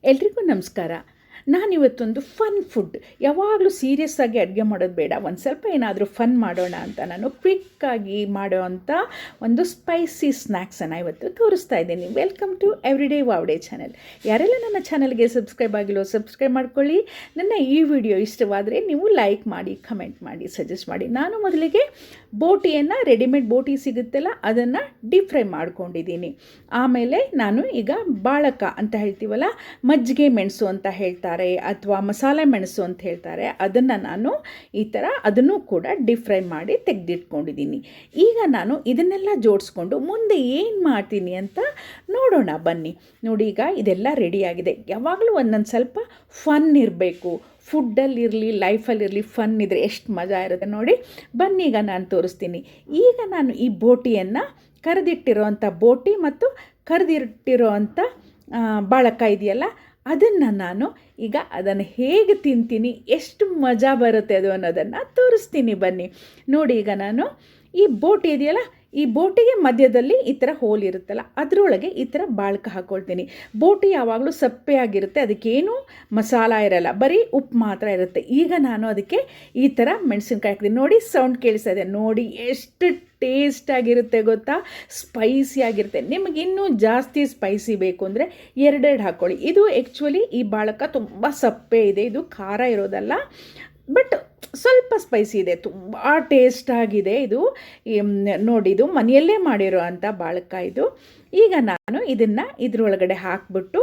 ಎಲ್ರಿಗೂ ನಮಸ್ಕಾರ. ನಾನಿವತ್ತೊಂದು fun food, ಯಾವಾಗಲೂ ಸೀರಿಯಸ್ ಆಗಿ ಅಡುಗೆ ಮಾಡೋದು ಬೇಡ, ಒಂದು ಸ್ವಲ್ಪ ಏನಾದರೂ ಫನ್ ಮಾಡೋಣ ಅಂತ ನಾನು ಕ್ವಿಕ್ಕಾಗಿ ಮಾಡೋ ಅಂಥ ಒಂದು ಸ್ಪೈಸಿ ಸ್ನ್ಯಾಕ್ಸನ್ನು ಇವತ್ತು ತೋರಿಸ್ತಾ ಇದ್ದೀನಿ. Welcome to everyday wowday channel. ಯಾರೆಲ್ಲ ನನ್ನ ಚಾನಲ್ಗೆ ಸಬ್ಸ್ಕ್ರೈಬ್ ಆಗಿಲ್ಲೋ ಸಬ್ಸ್ಕ್ರೈಬ್ ಮಾಡ್ಕೊಳ್ಳಿ. ನನ್ನ ಈ ವಿಡಿಯೋ ಇಷ್ಟವಾದರೆ ನೀವು ಲೈಕ್ ಮಾಡಿ, ಕಮೆಂಟ್ ಮಾಡಿ, ಸಜೆಸ್ಟ್ ಮಾಡಿ. ನಾನು ಮೊದಲಿಗೆ ಬೋಟಿಯನ್ನು, ರೆಡಿಮೇಡ್ ಬೋಟಿ ಸಿಗುತ್ತಲ್ಲ, ಅದನ್ನು ಡೀಪ್ ಫ್ರೈ ಮಾಡ್ಕೊಂಡಿದ್ದೀನಿ. ಆಮೇಲೆ ನಾನು ಈಗ ಬಾಳಕ ಅಂತ ಹೇಳ್ತೀವಲ್ಲ, ಮಜ್ಜಿಗೆ ಮೆಣಸು ಅಂತ ಹೇಳ್ತಾರೆ ಅಥವಾ ಮಸಾಲೆ ಮೆಣಸು ಅಂತ ಹೇಳ್ತಾರೆ, ಅದನ್ನು ನಾನು ಈ ಥರ ಅದನ್ನು ಕೂಡ ಡೀಪ್ ಫ್ರೈ ಮಾಡಿ ತೆಗೆದಿಟ್ಕೊಂಡಿದ್ದೀನಿ. ಈಗ ನಾನು ಇದನ್ನೆಲ್ಲ ಜೋಡಿಸ್ಕೊಂಡು ಮುಂದೆ ಏನು ಮಾಡ್ತೀನಿ ಅಂತ ನೋಡೋಣ ಬನ್ನಿ. ನೋಡಿ, ಈಗ ಇದೆಲ್ಲ ರೆಡಿಯಾಗಿದೆ. ಯಾವಾಗಲೂ ಒಂದೊಂದು ಸ್ವಲ್ಪ ಫನ್ ಇರಬೇಕು. ಫುಡ್ಡಲ್ಲಿರಲಿ, ಲೈಫಲ್ಲಿರಲಿ ಫನ್ ಇದ್ದರೆ ಎಷ್ಟು ಮಜಾ ಇರುತ್ತೆ ನೋಡಿ. ಬನ್ನಿ, ಈಗ ನಾನು ತೋರಿಸ್ತೀನಿ. ಈಗ ನಾನು ಈ ಬೋಟಿಯನ್ನು, ಕರೆದಿಟ್ಟಿರೋವಂಥ ಬೋಟಿ ಮತ್ತು ಕರೆದಿಟ್ಟಿರೋ ಅಂಥ ಬಾಳಕ ಇದೆಯಲ್ಲ, ಅದನ್ನು ನಾನು ಈಗ ಅದನ್ನು ಹೇಗೆ ತಿಂತೀನಿ, ಎಷ್ಟು ಮಜಾ ಬರುತ್ತೆ ಅದು ಅನ್ನೋದನ್ನು ತೋರಿಸ್ತೀನಿ ಬನ್ನಿ. ನೋಡಿ, ಈಗ ನಾನು ಈ ಬೋಟಿ ಇದೆಯಲ್ಲ, ಈ ಬೋಟಿಗೆ ಮಧ್ಯದಲ್ಲಿ ಈ ಥರ ಹೋಲ್ ಇರುತ್ತಲ್ಲ, ಅದರೊಳಗೆ ಈ ಥರ ಬಾಳಕ ಹಾಕ್ಕೊಳ್ತೀನಿ. ಬೋಟಿ ಯಾವಾಗಲೂ ಸಪ್ಪೆಯಾಗಿರುತ್ತೆ, ಅದಕ್ಕೇನು ಮಸಾಲ ಇರಲ್ಲ, ಬರೀ ಉಪ್ಪು ಮಾತ್ರ ಇರುತ್ತೆ. ಈಗ ನಾನು ಅದಕ್ಕೆ ಈ ಥರ ಮೆಣಸಿನ್ಕಾಯಿ ಹಾಕ್ತೀನಿ. ನೋಡಿ, ಸೌಂಡ್ ಕೇಳಿಸ್ತಾ ಇದೆ ನೋಡಿ, ಎಷ್ಟು ಟೇಸ್ಟಾಗಿರುತ್ತೆ ಗೊತ್ತಾ, ಸ್ಪೈಸಿಯಾಗಿರುತ್ತೆ. ನಿಮಗೆ ಇನ್ನೂ ಜಾಸ್ತಿ ಸ್ಪೈಸಿ ಬೇಕು ಅಂದರೆ ಎರಡೆರಡು ಹಾಕ್ಕೊಳ್ಳಿ. ಇದು ಆ್ಯಕ್ಚುಲಿ ಈ ಬಾಳಕ ತುಂಬ ಸಪ್ಪೆ ಇದೆ, ಇದು ಖಾರ ಇರೋದಲ್ಲ, ಬಟ್ ಸ್ವಲ್ಪ ಸ್ಪೈಸಿ ಇದೆ, ತುಂಬ ಟೇಸ್ಟಾಗಿದೆ ಇದು. ನೋಡಿ, ಇದು ಮನೆಯಲ್ಲೇ ಮಾಡಿರೋ ಅಂಥ ಬಾಳಕ ಇದು. ಈಗ ನಾನು ಇದನ್ನು ಇದರೊಳಗಡೆ ಹಾಕ್ಬಿಟ್ಟು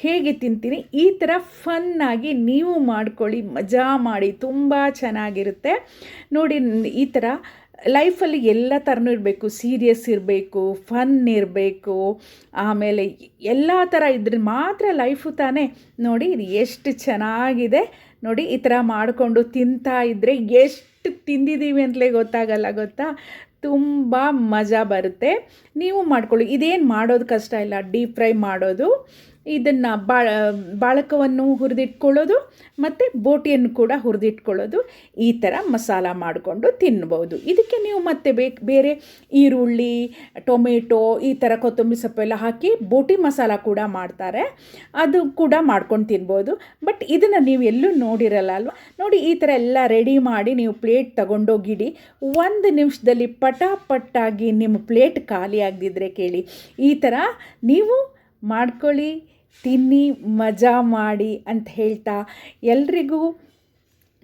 ಹೇಗೆ ತಿಂತೀನಿ, ಈ ಥರ ಫನ್ನಾಗಿ ನೀವು ಮಾಡ್ಕೊಳ್ಳಿ, ಮಜಾ ಮಾಡಿ, ತುಂಬ ಚೆನ್ನಾಗಿರುತ್ತೆ ನೋಡಿ. ಈ ಥರ ಲೈಫಲ್ಲಿ ಎಲ್ಲ ಥರನೂ ಇರಬೇಕು, ಸೀರಿಯಸ್ ಇರಬೇಕು, ಫನ್ ಇರಬೇಕು, ಆಮೇಲೆ ಎಲ್ಲ ಥರ ಇದ್ರೆ ಮಾತ್ರ ಲೈಫು ತಾನೇ. ನೋಡಿ, ಇದು ಎಷ್ಟು ಚೆನ್ನಾಗಿದೆ ನೋಡಿ. ಈ ಥರ ಮಾಡಿಕೊಂಡು ತಿಂತಾ ಇದ್ದರೆ ಎಷ್ಟು ತಿಂದಿದ್ದೀವಿ ಅಂತಲೇ ಗೊತ್ತಾಗಲ್ಲ ಗೊತ್ತಾ, ತುಂಬ ಮಜಾ ಬರುತ್ತೆ. ನೀವು ಮಾಡ್ಕೊಳ್ಳಿ. ಇದೇನು ಮಾಡೋದು ಕಷ್ಟ ಇಲ್ಲ, ಡೀಪ್ ಫ್ರೈ ಮಾಡೋದು. ಇದನ್ನು ಬಾಳಕವನ್ನು ಹುರಿದಿಟ್ಕೊಳ್ಳೋದು ಮತ್ತು ಬೋಟಿಯನ್ನು ಕೂಡ ಹುರಿದಿಟ್ಕೊಳ್ಳೋದು, ಈ ಥರ ಮಸಾಲ ಮಾಡಿಕೊಂಡು ತಿನ್ಬೋದು. ಇದಕ್ಕೆ ನೀವು ಮತ್ತೆ ಬೇರೆ ಈರುಳ್ಳಿ, ಟೊಮೆಟೊ, ಈ ಥರ ಕೊತ್ತಂಬರಿ ಸೊಪ್ಪೆಲ್ಲ ಹಾಕಿ ಬೋಟಿ ಮಸಾಲ ಕೂಡ ಮಾಡ್ತಾರೆ, ಅದು ಕೂಡ ಮಾಡ್ಕೊಂಡು ತಿನ್ಬೋದು. ಬಟ್ ಇದನ್ನು ನೀವು ಎಲ್ಲೂ ನೋಡಿರಲ್ಲ ಅಲ್ವಾ. ನೋಡಿ, ಈ ಥರ ಎಲ್ಲ ರೆಡಿ ಮಾಡಿ ನೀವು ಪ್ಲೇಟ್ ತಗೊಂಡೋಗಿಡಿ. 1 ನಿಮಿಷದಲ್ಲಿ ಪಟಾಪಟ್ಟಾಗಿ ನಿಮ್ಮ ಪ್ಲೇಟ್ ಖಾಲಿ ಆಗದಿದ್ದರೆ ಕೇಳಿ, ಈ ಥರ ನೀವು ಮಾಡ್ಕೊಳ್ಳಿ, ತಿನ್ನಿ, ಮಜಾ ಮಾಡಿ ಅಂತ ಹೇಳ್ತಾ, ಎಲ್ರಿಗೂ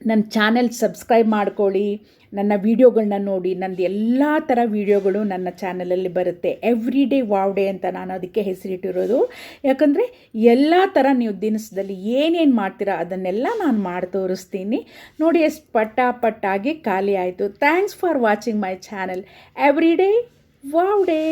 ನನ್ನ ಚಾನೆಲ್ ಸಬ್ಸ್ಕ್ರೈಬ್ ಮಾಡ್ಕೊಳ್ಳಿ, ನನ್ನ ವೀಡಿಯೋಗಳನ್ನ ನೋಡಿ. ನಂದು ಎಲ್ಲ ಥರ ವೀಡಿಯೋಗಳು ನನ್ನ ಚಾನಲಲ್ಲಿ ಬರುತ್ತೆ. ಎವ್ರಿಡೇ ವಾವ್ಡೇ ಅಂತ ನಾನು ಅದಕ್ಕೆ ಹೆಸರಿಟ್ಟಿರೋದು. ಯಾಕಂದರೆ ಎಲ್ಲ ಥರ ನೀವು ದಿನಸದಲ್ಲಿ ಏನೇನು ಮಾಡ್ತೀರಾ ಅದನ್ನೆಲ್ಲ ನಾನು ಮಾಡಿ ತೋರಿಸ್ತೀನಿ ನೋಡಿ. ಎಷ್ಟು ಪಟಾಪಟ್ಟಾಗಿ ಖಾಲಿ ಆಯಿತು. Thanks for watching my channel everyday ವಾವ್ಡೇ.